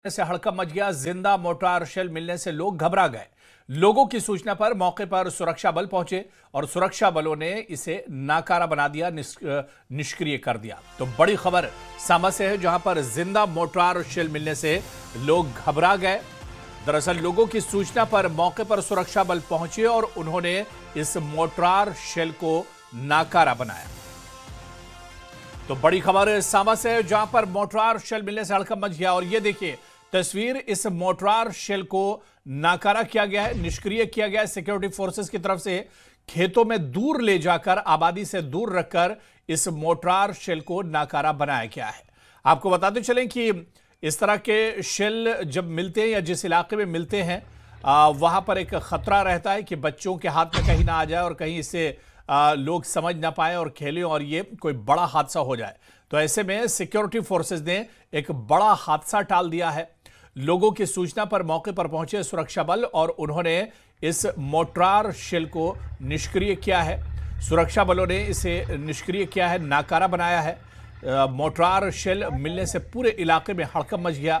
से हड़कंप मच गया। जिंदा मोर्टार शेल मिलने से लोग घबरा गए। लोगों की सूचना पर मौके पर सुरक्षा बल पहुंचे और सुरक्षा बलों ने इसे नाकारा बना दिया, निष्क्रिय कर दिया। तो बड़ी खबर सांबा से है, जहां पर जिंदा मोर्टार शेल मिलने से लोग घबरा गए। दरअसल लोगों की सूचना पर मौके पर सुरक्षा बल पहुंचे और उन्होंने इस मोर्टार शेल को नाकारा बनाया। तो बड़ी खबर सांबा से है, जहां पर मोर्टार शेल मिलने से हड़कंप मच गया। और ये देखिए तस्वीर, इस मोर्टार शेल को नाकारा किया गया है, निष्क्रिय किया गया है सिक्योरिटी फोर्सेस की तरफ से। खेतों में दूर ले जाकर, आबादी से दूर रखकर इस मोर्टार शेल को नाकारा बनाया गया है। आपको बताते चलें कि इस तरह के शेल जब मिलते हैं या जिस इलाके में मिलते हैं वहां पर एक खतरा रहता है कि बच्चों के हाथ में कहीं ना आ जाए और कहीं इससे लोग समझ ना पाए और खेलें और ये कोई बड़ा हादसा हो जाए। तो ऐसे में सिक्योरिटी फोर्सेस ने एक बड़ा हादसा टाल दिया है। लोगों की सूचना पर मौके पर पहुंचे सुरक्षा बल और उन्होंने इस मोर्टार शेल को निष्क्रिय किया है। सुरक्षा बलों ने इसे निष्क्रिय किया है, नाकारा बनाया है। मोर्टार शेल मिलने से पूरे इलाके में हड़कंप मच गया।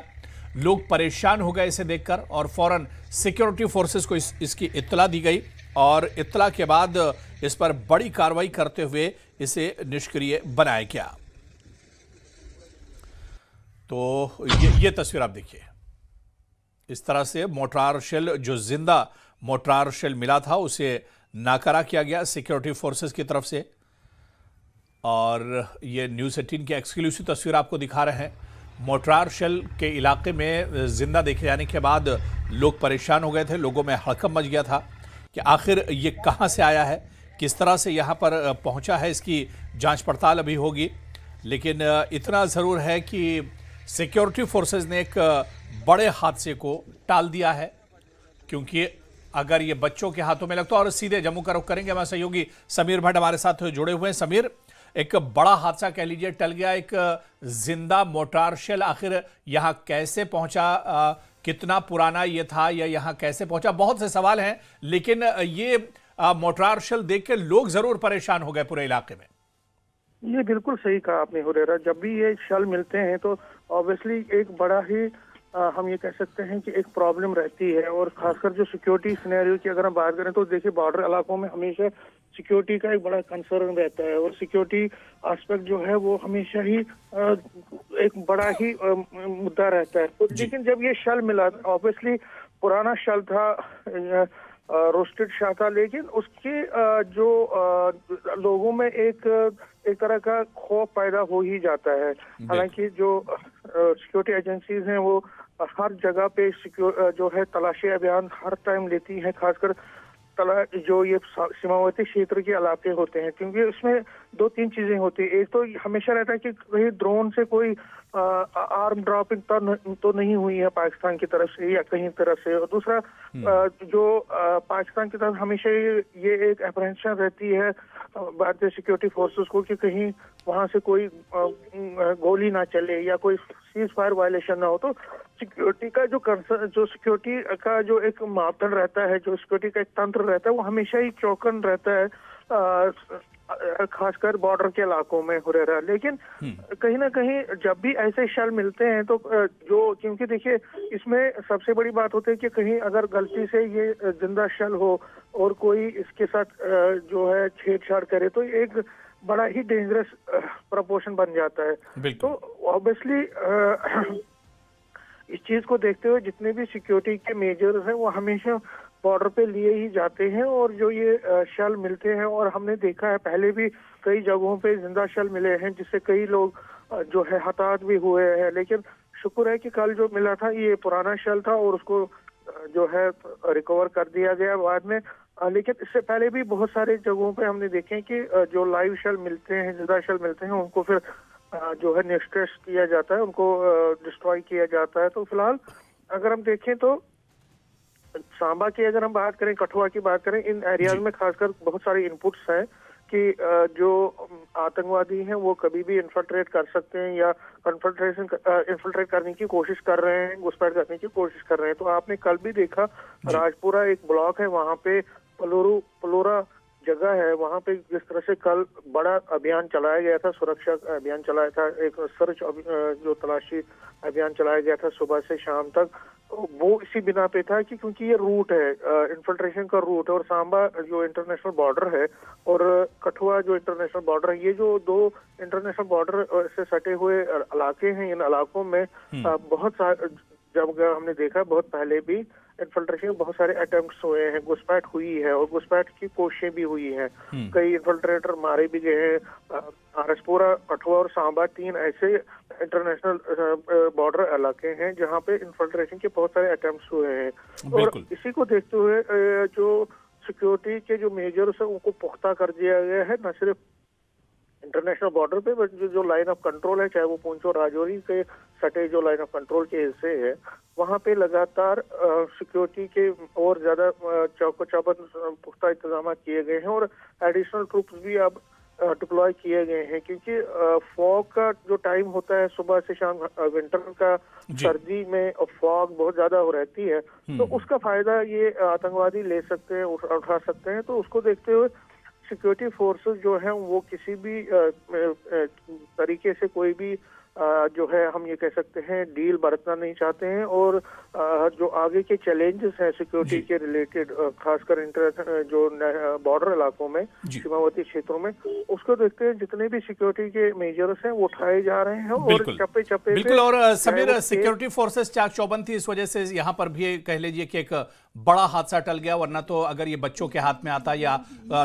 लोग परेशान हो गए इसे देखकर और फौरन सिक्योरिटी फोर्सेस को इसकी इत्तला दी गई और इत्तला के बाद इस पर बड़ी कार्रवाई करते हुए इसे निष्क्रिय बनाया गया। तो ये तस्वीर आप देखिए। इस तरह से मोर्टार शेल, जो जिंदा मोर्टार शेल मिला था, उसे नाकारा किया गया सिक्योरिटी फोर्सेस की तरफ से। और ये न्यूज़ 18 की एक्सक्लूसिव तस्वीर आपको दिखा रहे हैं। मोर्टार शेल के इलाके में जिंदा देखे जाने के बाद लोग परेशान हो गए थे। लोगों में हड़कंप मच गया था कि आखिर ये कहां से आया है, किस तरह से यहां पर पहुंचा है। इसकी जांच पड़ताल अभी होगी, लेकिन इतना ज़रूर है कि सिक्योरिटी फोर्सेस ने एक बड़े हादसे को टाल दिया है। क्योंकि अगर ये बच्चों के हाथों में लगता, और सीधे जम्मू का रुख करेंगे, हमारे सहयोगी समीर भट्ट हमारे साथ जुड़े हुए हैं। समीर, एक बड़ा हादसा कह लीजिए टल गया। एक जिंदा मोर्टार शेल आखिर यहां कैसे पहुंचा, कितना पुराना ये था या यहां कैसे पहुंचा, बहुत से सवाल हैं। लेकिन ये मोर्टार शेल देख के लोग जरूर परेशान हो गए पूरे इलाके में। ये बिल्कुल सही कहा आपने हुरैरा। जब भी ये शेल मिलते हैं तो ऑब्वियसली एक बड़ा ही हम ये कह सकते हैं कि एक प्रॉब्लम रहती है। और खासकर जो सिक्योरिटी सिनेरियो की अगर हम बात करें तो देखिए, बॉर्डर इलाकों में हमेशा सिक्योरिटी का एक बड़ा कंसर्न रहता है और सिक्योरिटी एस्पेक्ट जो है वो हमेशा ही एक बड़ा ही मुद्दा रहता है। तो लेकिन जब ये शेल मिला, ऑब्वियसली पुराना शेल था, रोस्टेड शेल था, लेकिन उसके जो लोगों में एक तरह का खौफ पैदा हो ही जाता है। हालांकि जो सिक्योरिटी एजेंसीज हैं वो हर जगह पे जो है तलाशी अभियान हर टाइम लेती हैं, खासकर जो ये सीमावर्ती क्षेत्र के इलाके होते हैं, क्योंकि उसमें दो तीन चीजें होती है। एक तो हमेशा रहता है कि कहीं ड्रोन से कोई आर्म ड्रॉपिंग तो नहीं हुई है पाकिस्तान की तरफ से या कहीं तरफ से। और दूसरा जो पाकिस्तान की तरफ हमेशा ये एक अप्रहेंशन रहती है भारतीय सिक्योरिटी फोर्सेस को कि कहीं वहां से कोई गोली ना चले या कोई सीज फायर वायलेशन ना हो। तो सिक्योरिटी का जो सिक्योरिटी का जो एक मापदंड रहता है, जो सिक्योरिटी का एक तंत्र रहता है, वो हमेशा ही चौकन रहता है, खासकर बॉर्डर के इलाकों में हुरैरा। लेकिन कहीं ना कहीं जब भी ऐसे शेल मिलते हैं तो क्योंकि देखिए इसमें सबसे बड़ी बात होती है कि कहीं अगर गलती से ये जिंदा शेल हो और कोई इसके साथ जो है छेड़छाड़ करे तो एक बड़ा ही डेंजरस प्रपोर्शन बन जाता है। तो ऑब्वियसली इस चीज को देखते हुए जितने भी सिक्योरिटी के मेजर्स हैं वो हमेशा बॉर्डर पे लिए ही जाते हैं। और जो ये शेल मिलते हैं, और हमने देखा है पहले भी कई जगहों पे जिंदा शेल मिले हैं जिससे कई लोग जो है हताहत भी हुए हैं। लेकिन शुक्र है कि कल जो मिला था ये पुराना शेल था और उसको जो है रिकवर कर दिया गया बाद में। लेकिन इससे पहले भी बहुत सारे जगहों पे हमने देखे कि जो लाइव शेल मिलते हैं, जिंदा शेल मिलते हैं, उनको फिर जो है निष्क्रिय किया जाता है, उनको डिस्ट्रॉय किया जाता है। तो फिलहाल अगर हम देखें तो सांबा की अगर हम बात करें, कठुआ की बात करें, इन एरियाज में खासकर बहुत सारे इनपुट्स हैं कि जो आतंकवादी हैं वो कभी भी इन्फिल्ट्रेट कर सकते हैं या इन्फिल्ट्रेट करने की कोशिश कर रहे हैं, घुसपैठ करने की कोशिश कर रहे हैं। तो आपने कल भी देखा राजपुरा एक ब्लॉक है, वहां पे पलोरा जगह है वहाँ पे जिस तरह से कल बड़ा अभियान चलाया गया था, सुरक्षा अभियान चलाया था, एक सर्च जो तलाशी अभियान चलाया गया था सुबह से शाम तक, तो वो इसी बिना पे था कि क्योंकि ये रूट है, इन्फिल्ट्रेशन का रूट है, और सांबा जो इंटरनेशनल बॉर्डर है और कठुआ जो इंटरनेशनल बॉर्डर है, ये जो दो इंटरनेशनल बॉर्डर से सटे हुए इलाके हैं, इन इलाकों में बहुत सारे, जब हमने देखा बहुत पहले भी इन्फिल्ट्रेशन बहुत सारे अटेम्प्ट्स हुए हैं, घुसपैठ हुई है और घुसपैठ की कोशिशें भी हुई हैं। कई इन्फिल्ट्रेटर मारे भी गए हैं। आरसपुरा, कठुआ और सांबा 3 ऐसे इंटरनेशनल बॉर्डर इलाके हैं जहां पे इन्फिल्ट्रेशन के बहुत सारे अटेम्प्ट्स हुए हैं। और इसी को देखते हुए जो सिक्योरिटी के जो मेजर्स है उनको पुख्ता कर दिया गया है, न सिर्फ इंटरनेशनल बॉर्डर पे बट जो लाइन ऑफ कंट्रोल है, चाहे वो पुंछ और राजौरी के सटे जो लाइन ऑफ कंट्रोल के हिस्से है, वहाँ पे लगातार सिक्योरिटी के और ज्यादा चौको चौबंद पुख्ता इंतजाम किए गए हैं और एडिशनल ट्रूप्स भी अब डिप्लॉय किए गए हैं, क्योंकि फॉग का जो टाइम होता है सुबह से शाम, विंटर का सर्दी में फॉग बहुत ज्यादा हो रहती है, तो उसका फायदा ये आतंकवादी ले सकते हैं, उठा सकते हैं। तो उसको देखते हुए सिक्योरिटी फोर्सेस जो हैं वो किसी भी तरीके से कोई भी जो है हम ये कह सकते हैं डील बरतना नहीं चाहते हैं, और जो आगे के चैलेंजेस हैं सिक्योरिटी के रिलेटेड, खासकर जो बॉर्डर इलाकों में, सीमावर्ती क्षेत्रों में, उसको देखते हैं जितने भी सिक्योरिटी के मेजर्स हैं वो उठाए जा रहे हैं और चप्पे चप्पे बिल्कुल। और समीर, सिक्योरिटी फोर्सेस चाक चौबंद थी, इस वजह से यहाँ पर भी कह लीजिए कि एक बड़ा हादसा टल गया, वरना तो अगर ये बच्चों के हाथ में आता या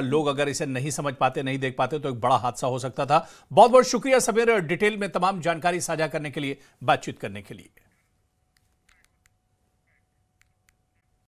लोग अगर इसे नहीं समझ पाते, नहीं देख पाते, तो एक बड़ा हादसा हो सकता था। बहुत बहुत शुक्रिया समीर, डिटेल में तमाम जानकारी साझा करने के लिए, बातचीत करने के लिए।